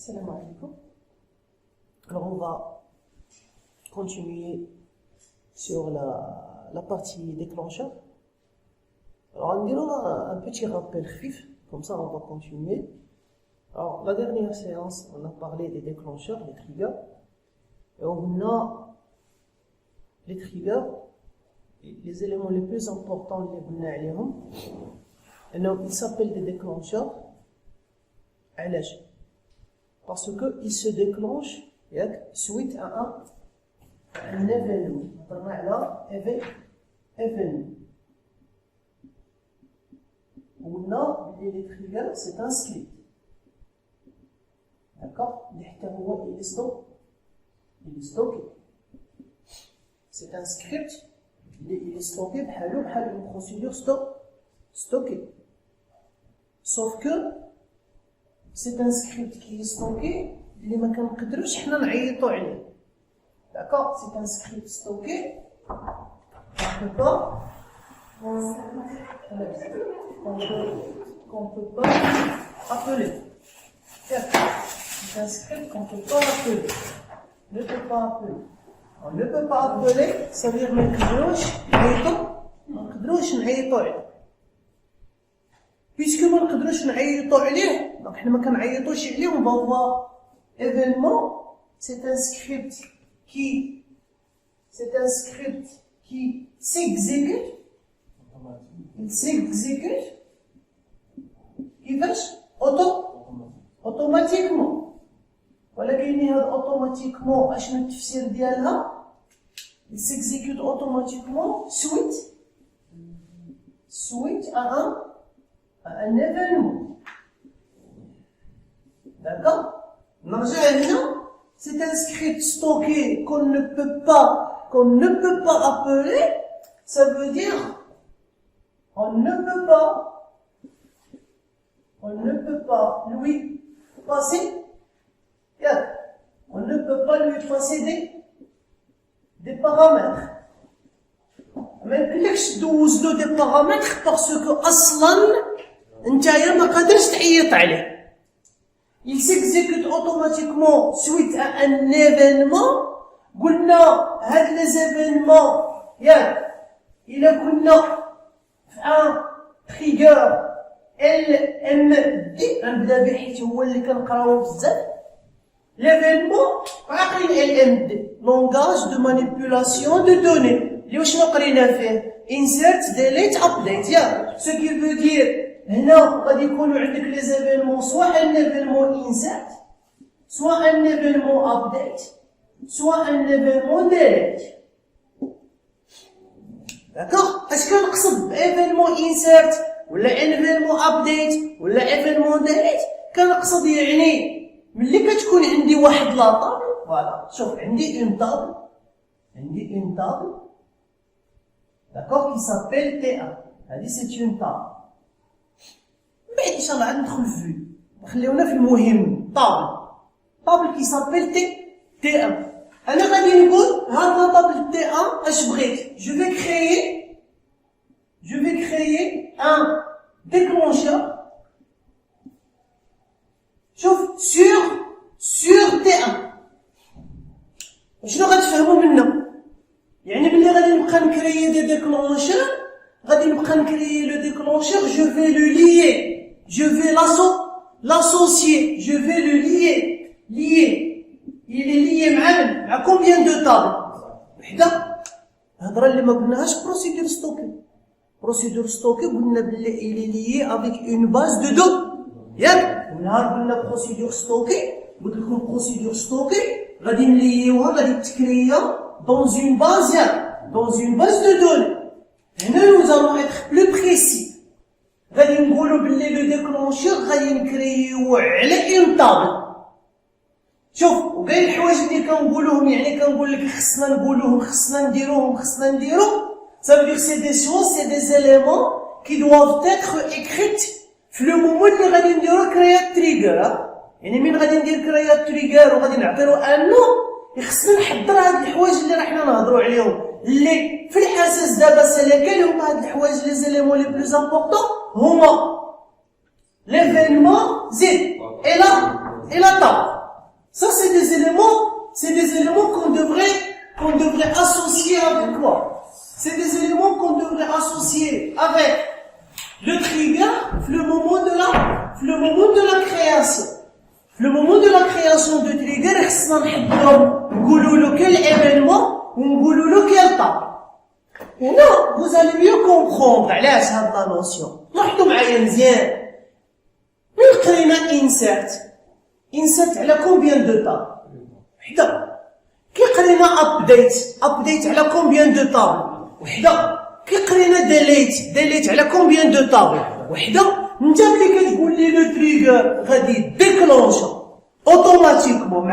Salam alaikum. Alors on va continuer sur la partie déclencheur. Alors on dira un petit rappel khif, comme ça on va continuer. Alors la dernière séance, on a parlé des déclencheurs, des triggers. Et on a les triggers, les éléments les plus importants, ils s'appellent des déclencheurs. Parce qu'ils se déclenchent suite à un événement. Événement. On a les triggers, c'est un script. D'accord? Il est stocké. C'est un script, il est stocké par une procédure stockée. Sauf que c'est un script qui est stocké, اللي ما كنقدروش حنا نعيطوا عليه. D'accord? C'est un script stocké. Qu'on peut pas appeler. C'est un script qu'on peut pas appeler. On ne peut pas appeler, ça veut dire ما نقدروش نعيطوا عليه. Puisque ما نقدروش نعيطوا عليه, donc حنا ما كنعيطوش عليه, on va voir événement, c'est un script qui s'exécute. Il s'exécute كيفاش automatiquement. ولكن هذا automatiquement اشنو التفسير ديالها؟ il s'exécute automatiquement suite à un événement. D'accord? C'est un script stocké qu'on ne peut pas appeler. Ça veut dire on ne peut pas lui passer. On ne peut pas lui passer des paramètres. ما يمكنلكش تدوز له des paramètres parce que اصلا نتايا ما قادرش تعيط عليه. Il s'exécute automatiquement suite à un événement. قلنا هاد les événements إلا كنا في un trigger LMD نبدا به حيت هو اللي كنقراوه بزاف. L'événement عاقلين LMD langage de manipulation de données. اللي واش قرينا فيه insert delete update. ce qui veut dire هنا غادي يكونوا عندك لي زيفينمون سواء ان ايفينمون انسيرت سواء ان ايفينمون ابديت سواء ان ايفينمون ديليت. داكوغ؟ اش كنقصد بايفينمون انسيرت ولا ايفينمون ابديت ولا ايفينمون ديليت؟ كنقصد يعني ملي كتكون عندي واحد لا طابل. فوالا شوف عندي اون طابل داكوغ كي سابيل تي ان. هذه سي اون طابل. بعد ان شاء الله عاد ندخل في خليونا في المهم. طابل كي سابيل تي ان. انا غادي نقول هاد لا طابل تي ان اش بغيت. جو في كريي ان ديكلونشور. شوف سور تي ان. شنو غتفهموا منا؟ يعني ملي غادي نبقى نكريي دي ديكلونشور غادي نبقى نكريي لو déclencheur, je vais le lier, je vais l'associer, je vais le lier. Il est lié مع combien de tables؟ وحده. الهضره اللي ما قلناهاش procédure stockée قلنا بلي il est lié avec une base de données. ونهار قلنا procédure stockée قلت لكم procédure stockée غادي نليوها غادي تكريا dans une base de données. هنا nous allons être plus précis. غادي نقولوا باللي لو ديكلونشور غادي نكريو على اون طابل. شوف وكاين الحوايج اللي كنقولوهم يعني كنقول لك خصنا نقولوهم خصنا نديروهم ça veut dire c'est des choses, c'est des éléments qui doivent être écrits في لو مومون اللي غادي نديرو كريات تريجر. يعني من غادي ندير كريات تريجر وغادي نعطيو ان نو خصنا نحضر هاد الحوايج اللي راح نهضروا عليهم اللي في الحساس دابا سلكان. هما هاد الحوايج لي زيليمون لي بلوز امبورطون هما l'événement Z et et la table. Ça, c'est des éléments qu'on devrait associer avec quoi? C'est des éléments qu'on devrait associer avec le trigger, le moment de la création. Le moment de la création de trigger, quel événement ou quelle table. Et là, vous allez mieux comprendre la notion. لاحظوا معايا مزيان. من قرينا insert على combien de temps؟ وحده. كي قرينا update على combien de temps؟ وحده. كي قرينا delete على combien de temps؟ وحده. انت ملي كتقول لي لو تريغر غادي ديكلونشا اوتوماتيكمون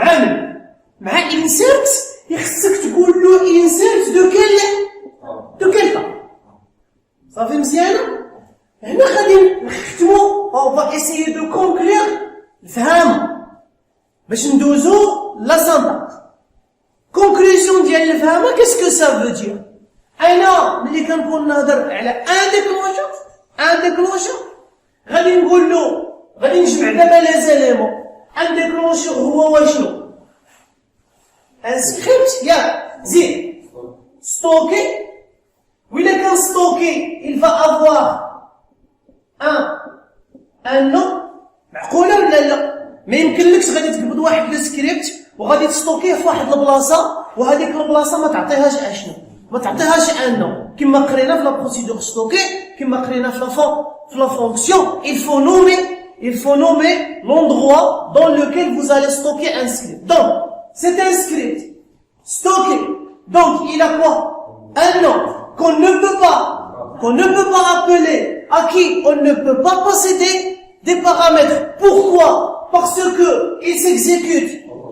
مع insert يخصك تقول له insert de quel temps؟ صافي مزيانه؟ هنا غادي نختمو on va essayer de conclure الفهم باش ندوزو لا سانتاكس. conclusion ديال الفهم qu'est-ce que ça veut dire؟ انا ملي كنكون نهضر على ان ديكلونشر غادي نقول له غادي نجمع دابا لي زيليمون. ان ديكلونشر هو واشنو؟ ان سكريبت ياك زيد ستوكي. وإلا كان ستوكي il va avoir un nom. معقولة ولا لا؟ ما يمكنلكش غادي تقبض واحد السكريبت وغادي تستوكيه في واحد البلاصة وهذيك البلاصة ما تعطيهاش اشنو؟ ما تعطيهاش ان نوم. كما قرينا في لا بروسيدور ستوكي، كما قرينا في la fonction, il faut nommer l'endroit dans lequel vous allez stocker un script. Donc, c'est un script stocké. Donc, il a quoi? Un nom qu'on ne peut pas appeler, à qui on ne peut pas posséder des paramètres. Pourquoi? Parce que il s'exécute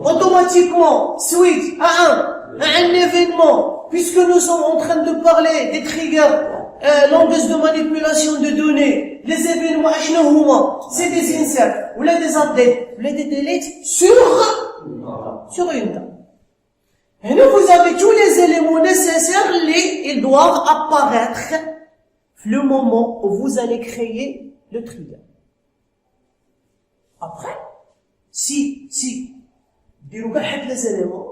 automatiquement suite à un événement. Puisque nous sommes en train de parler des triggers, langage de manipulation de données, les événements, c'est des inserts, ou des updates, ou des deletes sur une table. Et là, vous avez tous les éléments nécessaires, ils doivent apparaître le moment où vous allez créer le trigger. Après, si, les éléments,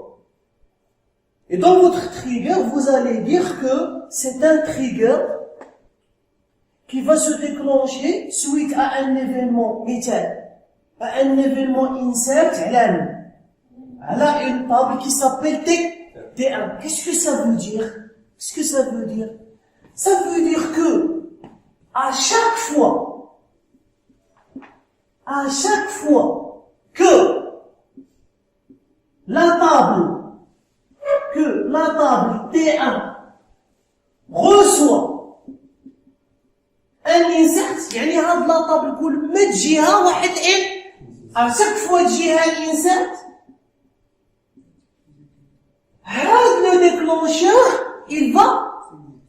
et dans votre trigger, vous allez dire que c'est un trigger qui va se déclencher suite à un événement à un événement insert à une table qui s'appelle T1. Qu'est-ce que ça veut dire? Ça veut dire que à chaque fois que la table T1 reçoit un insert, يعني هاد لا طابل كل ما تجيها واحد à chaque fois تجيها insert هاد le déclencheur il va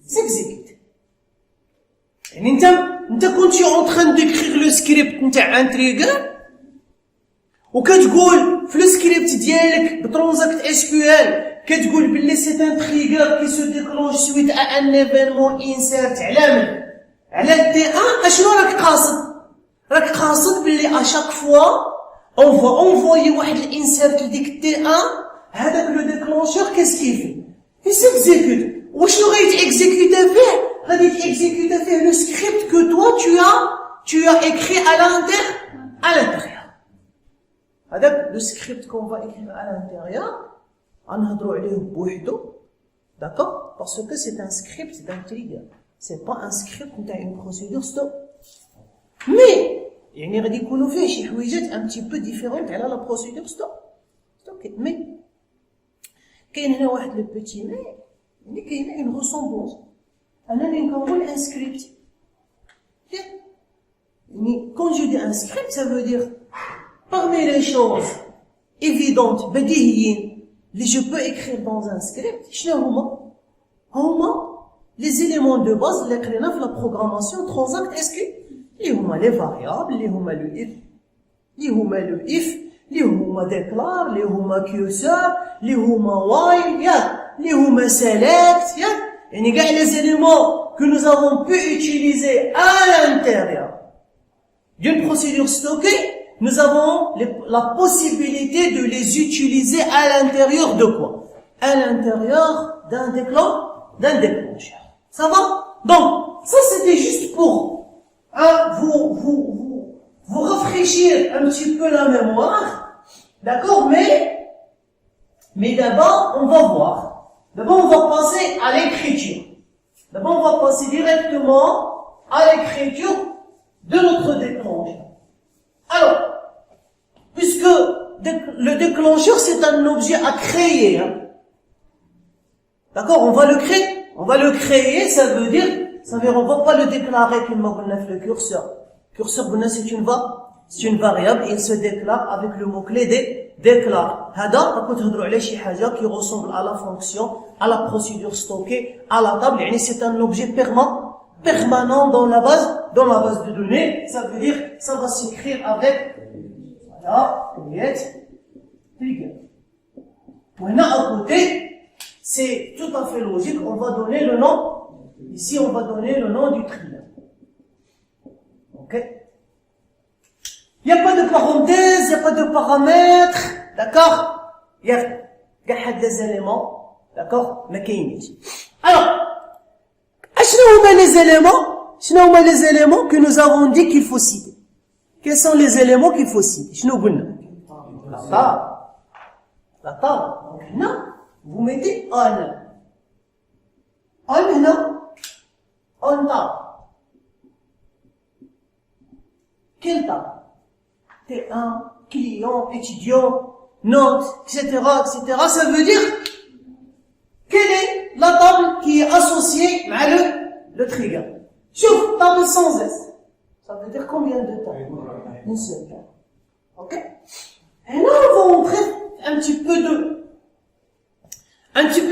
s'exécuter. يعني انت كنتي en train d'écrire le script نتاع un trigger وكتقول في السكريبت ديالك بترانزاكت اس كيو ال كتقول باللي سي ان تريغر كي سو ديكلونش سويت ا ان ايفينمون انسيرت على التي ان. اشنو راك قاصد باللي اشاك فوا اون فوا اونفويي واحد الانسيرت لديك التي ان هذاك لو ديكلونشور كيسكيفي يسيكزيكوت. وشنو غيتيكزيكوتا فيه؟ غادي يتيكزيكوتا فيه لو سكريبت كو توا tu as écrit à l'intérieur. هذاك لو سكريبت كون فا écrire à l'intérieur غنهضروا عليه بوحدو. D'accord? Parce que c'est un script d'un trigger. C'est pas un script نتاع une procédure stop. Mais يعني غادي يكونوا فيه شي حويجات un petit peu différentes على la procédure stop. OK. Mais كاين هنا واحد لو بوتي مي يعني كاين une ressemblance. انا اللي نقول un script. يعني quand je dis un script ça veut dire parmi les choses évidentes بديهيين اللي je peux écrire dans un script شنو هما les éléments de base اللي قرينا في la programmation transact SQ اللي هما les variables اللي هما le if اللي هما declare اللي هما cursor اللي هما while اللي هما select يعني كاع les éléments que nous avons pu utiliser à l'intérieur d'une procédure stockée. nous avons la possibilité de les utiliser à l'intérieur de quoi? À l'intérieur d'un déclencheur. Ça va? Donc, ça c'était juste pour vous rafraîchir un petit peu la mémoire. D'accord? Mais d'abord, on va voir. D'abord, on va passer à l'écriture. D'abord, on va passer directement à l'écriture de notre déclencheur. Alors, puisque le déclencheur, c'est un objet à créer, hein. D'accord? On va le créer. On va le créer, ça veut dire, on va pas le déclarer comme on a fait le curseur. Curseur, c'est une variable, et il se déclare avec le mot-clé déclare. Hada, qui ressemble à la fonction, à la procédure stockée, à la table, et c'est un objet permanent dans la base de données. Ça veut dire, ça va s'écrire avec, voilà, trigger. Maintenant, à côté, c'est tout à fait logique, on va donner le nom, ici on va donner le nom du trigger. Ok? Il n'y a pas de parenthèse, il n'y a pas de paramètres, d'accord? Il y a des éléments, d'accord? Mais alors, quels sont les éléments que nous avons dit qu'il faut citer? Quels sont les éléments qu'il faut citer? La table. Donc, non. Vous mettez on. On, non. On table. Quelle table? T1, client, étudiant, note, etc., etc. Ça veut dire, quelle est la table qui est associée à le trigger? Sauf table sans S. Ça veut dire combien de tables? Une seule table. Ok? Et là, on va montrer un petit peu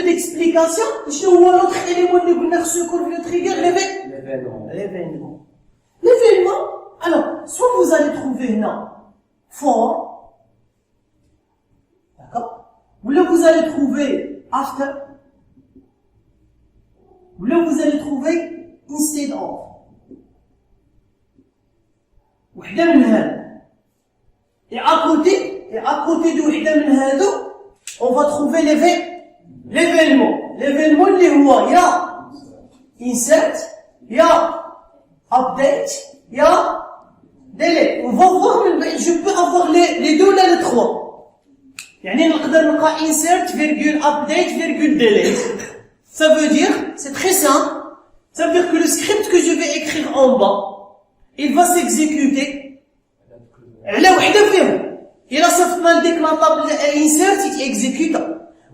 d'explication. Je vois l'autre élément de secours le trigger, l'événement. L'événement, alors, soit vous allez trouver non, for, d'accord? Ou là vous allez trouver after, ou là vous allez trouver instead of. وحدة من هذا. Et à côté de وحدة من هذا, on va trouver l'événement. L'événement اللي هو يا insert, يا update, يا delete. On va voir, je peux avoir les deux là, les trois. يعني نقدر نلقى insert, update, delete. Ça veut dire, c'est très simple. Ça veut dire que le script que je vais écrire en bas, il va s'exécuter. على وحدة فيهم. إلا صيفطنا لديكلاتابل insert يتexécuta.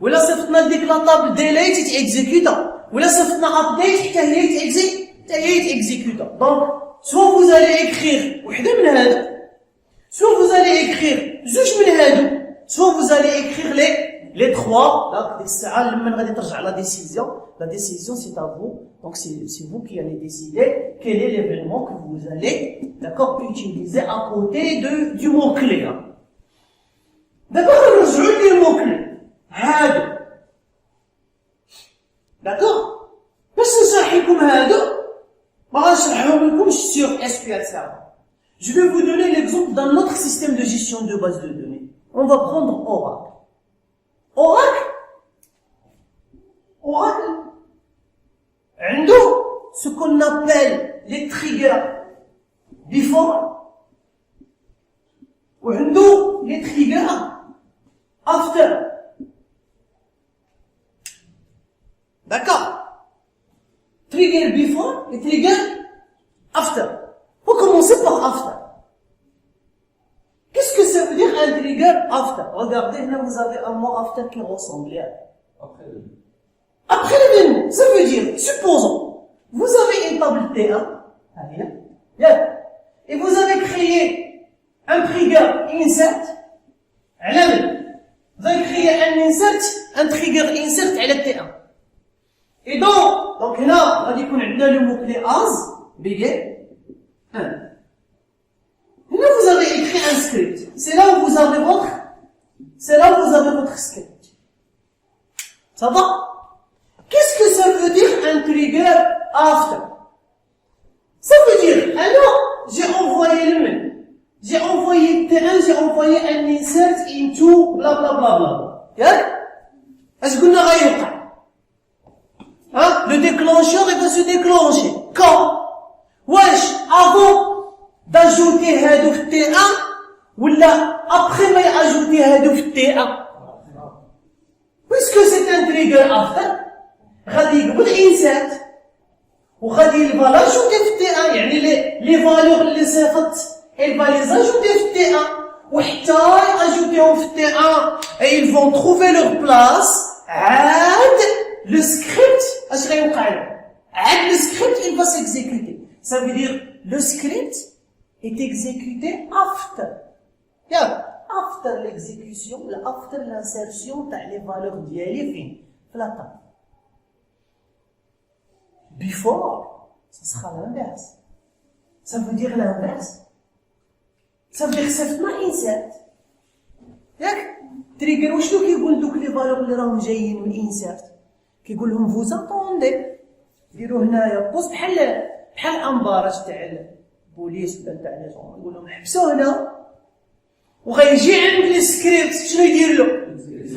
ولا صيفطنا لديكلاتابل delete يتexécuta. ولا صيفطنا update حتى هي يتexécuta. Donc, soit vous allez écrire وحدة من هذا, soit vous allez écrire زوج من هادو, soit vous allez écrire les trois. Donc, ديك الساعة لما غادي ترجع la décision c'est à vous. Donc c'est vous qui allez décider quel est l'événement que vous allez, d'accord, utiliser à côté du mot-clé. Hein. D'abord, نرجعوا le mot-clé. هادو. D'accord? باش نشرح لكم هادو, ما غنشرحهم لكمش sur SQL Server. Je vais vous donner l'exemple d'un autre système de gestion de base de données. On va prendre Oracle. Oracle, عنده ce qu'on appelle les triggers before, وعنده les triggers after. D'accord? Trigger before et trigger after. On va commencer par after. Qu'est-ce que ça veut dire un trigger after? Regardez, là vous avez un mot after qui ressemble à après l'événement. Ça veut dire, supposons, vous avez une table T1, et vous avez créé un trigger insert, vous avez créé un trigger insert à la T1. Et donc là, on a le mot-clé as, begin, 1. Et là, vous avez écrit un script. C'est là où vous avez votre script. Ça va? Qu'est-ce que ça veut dire un trigger after? Ça veut dire, alors, j'ai envoyé le mail. j'ai envoyé T1, j'ai envoyé un insert into bla bla bla bla. ياك؟ اش قلنا غيوقع؟ Hein? Le déclencheur, il va se déclencher. Quand? Wesh, avant d'ajouter هادو في T1, ولا après ما يajouter هادو في T1. Puisque c'est un trigger after, غادي يقبل insert, وغادي يبغى l'ajouter في T1, يعني les valeurs اللي صيفط, elle va les ajouter في T1, وحتى يajouterهم في T1, et ils vont trouver leur place, عاد le script, اش غيوقع له؟ عاد le script, il va s'exécuter. Ça veut dire, le script est exécuté after. After l'exécution, after l'insertion, t'as les valeurs ديالي فين؟ في la table. Before, ça sera l'inverse. Ça veut dire l'inverse. Ça veut dire que c'est ما insert. ياك؟ تريجر وشنو كيقول دوك لي فالور اللي راهم جايين من insert؟ كيقول لهم vous attendez. ديروا هنايا بوست بحال امبارج تاع البوليس ولا تاع لي جون، يقول لهم حبسوا هنا وغيجي عند السكريبت شنو يدير له؟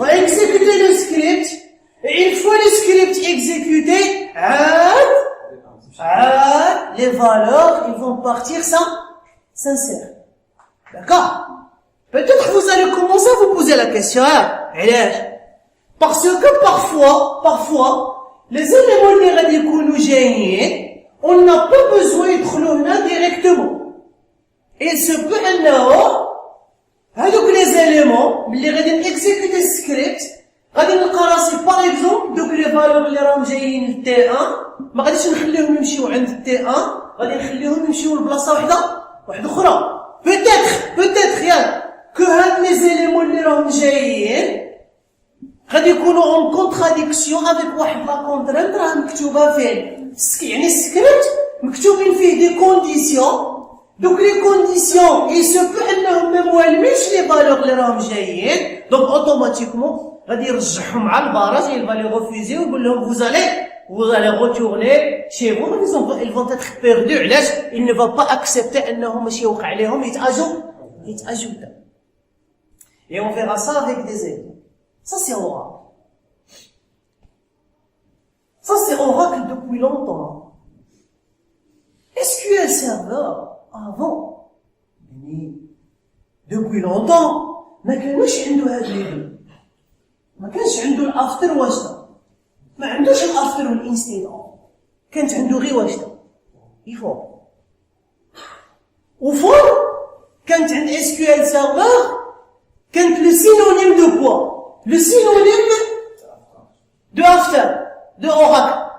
غيكزيكوتي لو سكريبت، اون فوا لو سكريبت اكزيكوتي عاد les valeurs ils vont partir s'insérer. D'accord? Peut-être vous allez commencer à vous poser la question, علاش؟ Parce que parfois les éléments اللي غادي يكونوا جايين on n'a pas besoin يدخلوا هنا directement. Il se peut انه هادوك لي زيليمون ملي غادي نيكزيكوتي السكريبت غادي نلقى راسي باغ اكزومبل دوك لي فالور اللي راهم جايين للتي 1 ما غاديش نخليهم يمشيو عند التي 1، غادي نخليهم يمشيو لبلاصه واحده اخرى. بوتيتر ياك كو هاد لي زيليمون اللي راهم جايين غادي يكونوا اون كونتراديكسيون افيك واحد لا كونترانت راه مكتوبه فين، يعني السكريبت مكتوبين فيه دي كونديسيون. دوك لي كونديسيون il se peut انهم ما موالمينش لي فالور اللي راهم جايين، دونك اوتوماتيكمون غادي يرجعهم مع الباراج، il va les refuser ويقول لهم vous allez retourner chez vous. ils vont être perdus. علاش؟ il ne va pas accepter انهم ماشي يوقع لهم يتاجوتا. et on verra ça avec des éléments. Ça c'est Oracle. Ça c'est Oracle depuis longtemps. SQL Server avant, depuis longtemps, ما كانوش عنده هاد لي دو، ما كانش عنده الافتر واشتا، ما عندوش الافتر والانستيد اوف، كانت عنده غير واشتا يفور. وفور كانت عند SQL Server كانت لو سينونيم دو كوا؟ لو سينونيم دو افتر دو Oracle.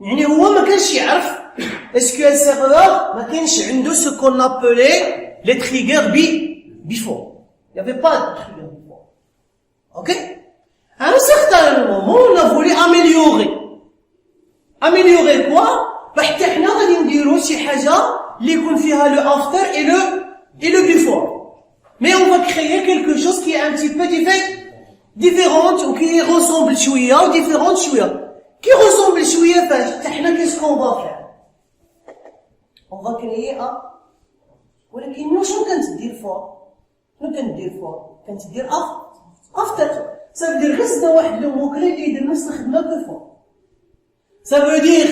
يعني هو ما كانش يعرف SQL Server ما كانش عنده ce qu'on appelait les triggers before. Il n'y avait pas de trigger before. Ok? À un certain moment, on a voulu améliorer. Améliorer quoi? حتى حنا غادي نديرو شي حاجة اللي يكون فيها le after et le before. Mais on va créer quelque chose qui est un petit peu différente ou qui ressemble شوية ou différente شوية. Qui ressemble شوية فاش؟ حتى حنا qu'est-ce qu'on va faire? On va créer un. ولكن شنو كنتدير فور؟ شنو كندير فور؟ كنتدير after. Ça veut dire غير واحد لو موكلي اللي يدير نفس الخدمة que فور. Ça veut dire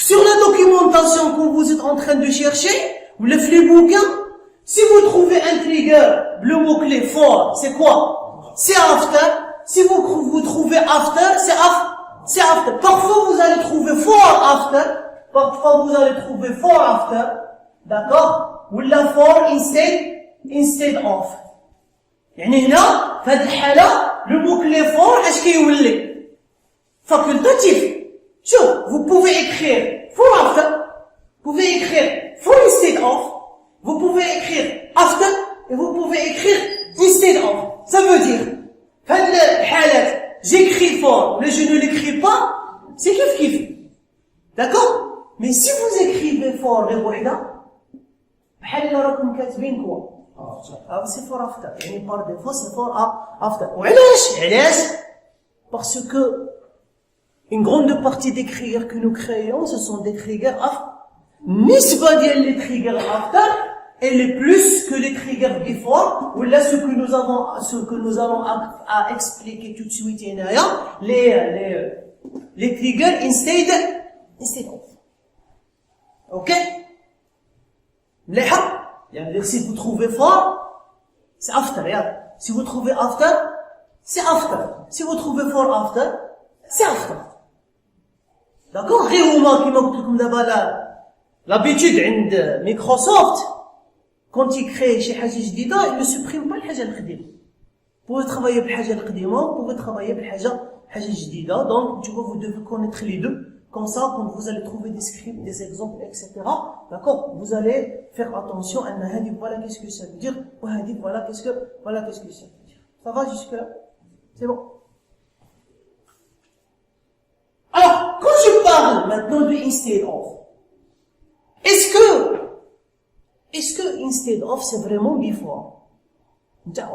sur la documentation que vous êtes en train de chercher ou le flux bouquin, si vous trouvez un trigger le mot-clé for, c'est quoi? C'est after. Si vous trouvez after, c'est after. Parfois vous allez trouver for after. Parfois vous allez trouver for after, d'accord? Ou la for instead of. يعني هنا في هذه الحالة le mot-clé for اش كيولي؟ facultatif. شوف, vous pouvez écrire for after, vous pouvez écrire for instead of, vous pouvez écrire after et vous pouvez écrire instead of. Ça veut dire في هذه الحالات j'écris for mais je ne l'écris pas, c'est kiff. D'accord? Mais si vous écrivez for غير وحده بحال اللي راكم كاتبين كوا c'est for after, يعني par défaut c'est for after. وعلاش؟ Parce que une grande partie des triggers que nous créons ce sont des triggers after. نسبة ديال les triggers after elle est plus que les triggers before, ou là ce que nous allons à expliquer tout de suite, les triggers instead of. Ok? Si vous trouvez for, c'est after, si vous trouvez after, c'est after. Si vous trouvez for after, c'est after. D'accord? Réellement, qui m'a dit comme d'abord l'habitude عند Microsoft, quand il crée شي حاجة جديدة, il ne supprime pas الحاجة القديمة. Vous pouvez travailler بالحاجة القديمة, vous pouvez travailler بالحاجة جديدة. Donc, tu vois, vous devez connaître les deux. Comme ça, quand vous allez trouver des scripts, des exemples, etc., d'accord, vous allez faire attention à هذه, voilà qu'est-ce que ça veut dire, ou هذه, voilà qu'est-ce que ça veut dire. Ça va jusque-là? C'est bon. Alors, quand je parle maintenant de instead of, est-ce que instead of c'est vraiment before?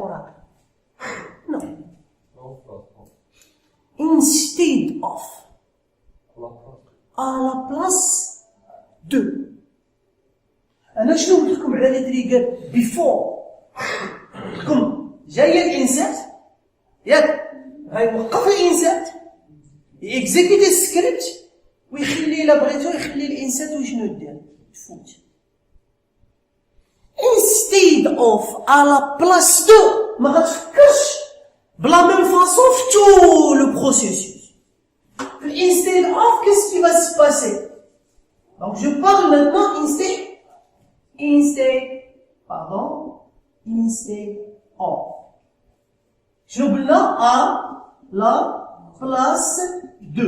Oracle. Non. Instead of. À la place de. أنا شنو قلت لكم على لي تريجر before؟ قلت لكم جاية الانسert ياك غيوقف الانسert يكزيكوتي السكريبت ويخلي إلا بغيتو يخلي الانسert وشنو يدير تفوت. instead of à la place de ما غتفكرش بلا ميم فاصون في tout le processus. Instead of, qu'est-ce qui va se passer? Donc je parle maintenant instead of. Je veux là à la place de.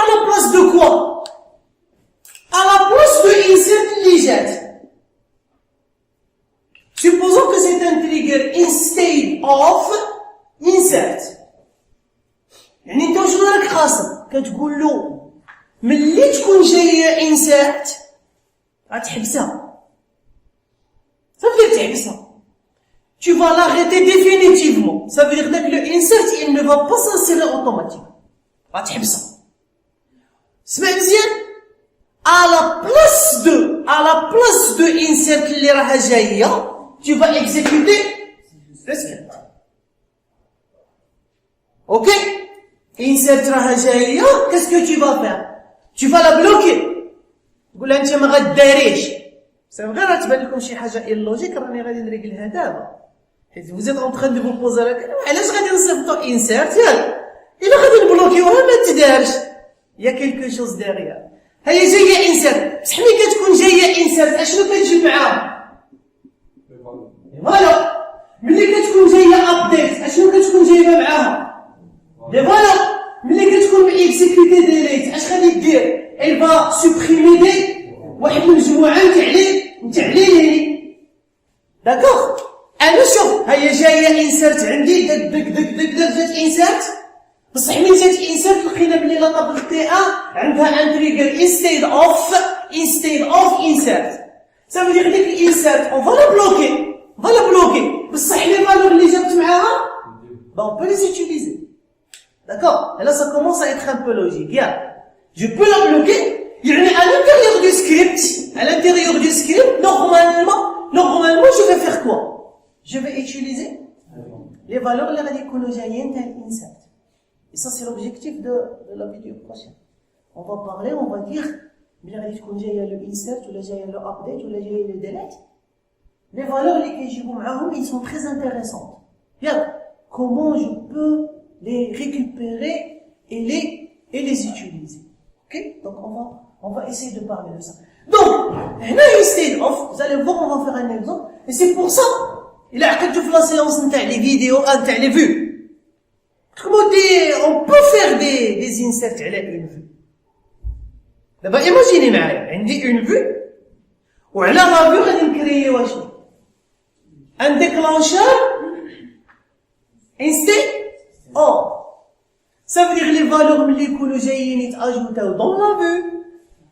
À la place de quoi? À la place de insert legit. Supposons que c'est un trigger instead of insert. يعني انت شنو راك خاصك كتقول له ملي تكون جايه انسert غتحبسها صافي تحبسها tu vas l'arrêter définitivement ça veut dire que le insert il ne va pas s'insérer automatiquement غتحبسها اسمع مزيان à la place de insert اللي راها جايه tu vas exécuter le script ok. Insert راها جاية, qu'est-ce que tu vas faire? Tu vas la bloquer. تقول لها انت ما غداريش. c'est vrai راه تبان لكم شي حاجة illogique راني غادي نريقلها دابا. حيت vous êtes en train de vous poser la question, علاش غادي نصيفطو insert ياك؟ إلا غادي نبلوكيوها ما تدارش. Il y a quelque chose derrière. هي جاية insert, بصح ملي كتكون جاية insert اشنو كتجيب معاها؟ فوالا. ملي كتكون جاية update اشنو كتكون جايبة معاها؟ Et voilà, ملي كتكون exécuter delete اش غادي دير؟ elle va supprimer des واحد المجموعة نتاع لي داكوغ. انا شوف هي جاية insert عندي دك جات insert بصح ملي جات insert لقينا بلي لا طابل تي عندها ان trigger instead of insert. ça veut dire ديك insert on va la bloquer بصح لي فالور اللي جابت معاها on peut les utiliser. D'accord? Et là, ça commence à être un peu logique. Je peux la bloquer. À l'intérieur du script, normalement, je vais faire quoi? Je vais utiliser les valeurs de l'insert. Et ça, c'est l'objectif de la vidéo prochaine. On va parler, on va dire, il y a le insert, ou il y a le update, ou il y a le delete. Les valeurs, ils sont très intéressantes. Comment je peux les récupérer et les utiliser. Ok? Donc on va essayer de parler de ça. Donc, instead of, vous allez voir, on va faire un exemple. Et c'est pour ça, il a fait toute la séance les vidéos, les vues. Comment dire, on peut faire des inserts à une vue. D'abord, imaginez معايا, عندي une vue, وعلى la vue غادي نكريي واش un déclencheur instead of. Ça veut dire les valeurs ملي يكونوا جايين يتاجوتاو dans la vue.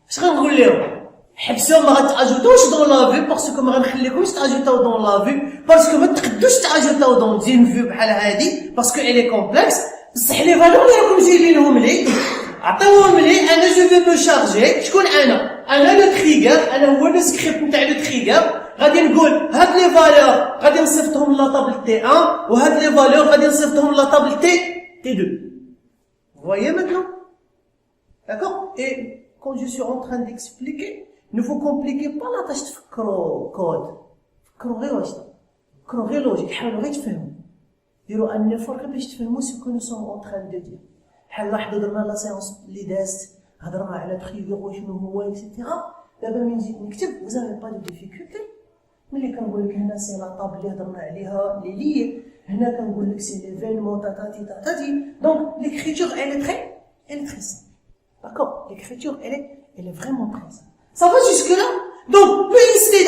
اش غنقول لهم؟ حبسوا ما غتاجوتوش dans la vue باسكو ما غنخليكمش تاجوتاو dans la vue باسكو ما تقدوش تاجوتاو dans une vue بحال هادي باسكو elle est complexe. بصح لي فالور اللي راكم جايبينهم لي عطيوهم لي انا جو في مو شارجي. شكون انا؟ انا لو تريغر، انا هو لو سكريبت نتاع لو تريغر، غادي نقول هاد لي فالور غادي نصيفطهم لا طابل تي 1 وهاد لي فالور غادي نصيفطهم لا طابل تي 2. Vous voyez maintenant? D'accord? Et quand je suis en train d'expliquer, ne vous compliquez pas la tâche تفكروا كود. فكروا غير واش فكروا غير لوجيك، حاولوا غير تفهموا. ديروا ان effort غير باش تفهموا ce que nous sommes en train de dire. بحال واحد درنا لا سيونس اللي دازت هضرنا على تريغر وشنو هو اكسيتيرا. دابا من نجي نكتب vous avez pas de difficulté. ملي كنقول لك هنا سي لا طابل اللي هضرنا عليها لي لي، هنا كنقول لك سي ليفينمون تاتاتي تاتاتي. دونك l'écriture elle est très simple. D'accord? L'écriture elle est vraiment très simple. Ça va jusque là? Donc le instead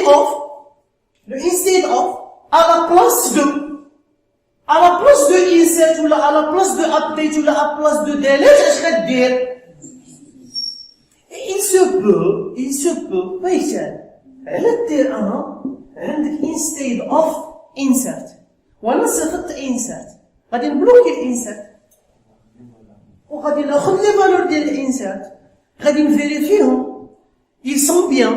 of à la place de insert ou à la place de update ou à la place de delete اش غدير؟ il se peut مثلا على دير انا عندك instead of insert وانا صيفطت insert، غادي نبلوكي الانسرت وغادي ناخذ لي فالور ديال الانسرت، غادي نفيريفيهم ils sont bien،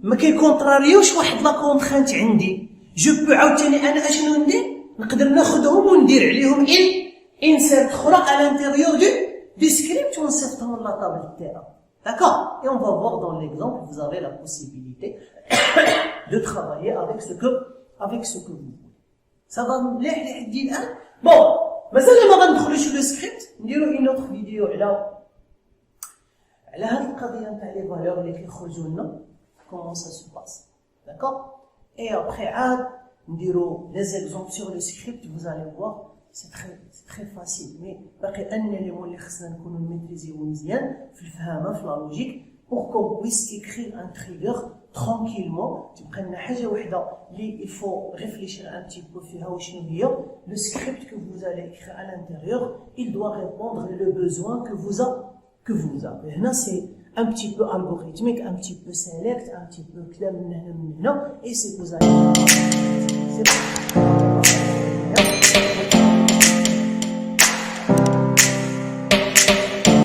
ما كيكونطراريوش واحد لا كونترانت عندي. جو بو عاوتاني انا اشنو ندير؟ نقدر ناخذهم وندير عليهم insert اخرى à l'intérieur du script ونصيفطهم لا طابل تاعها. D'accord? Et on va voir dans l'exemple, vous avez la possibilité de travailler avec ce que vous voulez. Ça va مليح لحد الان؟ بون مازال ما غندخلوش في لو سكريبت، نديرو اون اوتر فيديو على هاد القضيه نتاع لي فالور اللي كيخرجوا لنا كومون سا سو باس. داكور؟ اي ابخي عاد نديرو لي زيكزومبل سور لو سكريبت. vous allez voir c'est très facile، مي باقي ان لي مون اللي خصنا نكونوا ميتريزيو مزيان في الفهامه في لا لوجيك pour qu'on puisse écrire un trigger tranquillement. تبقى لنا حاجه وحده اللي il faut réfléchir un petit peu فيها وشنو هي le script que vous allez écrire à l'intérieur. Il doit répondre le besoin que vous avez. هنا c'est un petit peu algorithmique, un petit peu select, un petit peu كلام من هنا et c'est que vous allez c'est